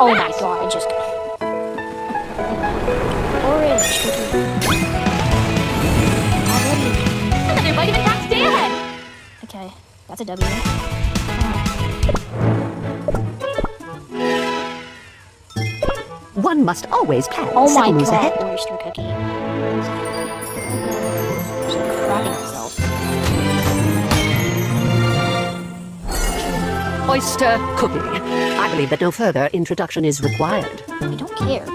Oh my god, I just... Orange cookie. Already. Another vitamin pack, stay ahead! Okay, that's a W. One must always plan Oh my several moves god, ahead. oyster cookie. She's crapping herself. Oyster cookie. I believe that no further introduction is required. I don't care.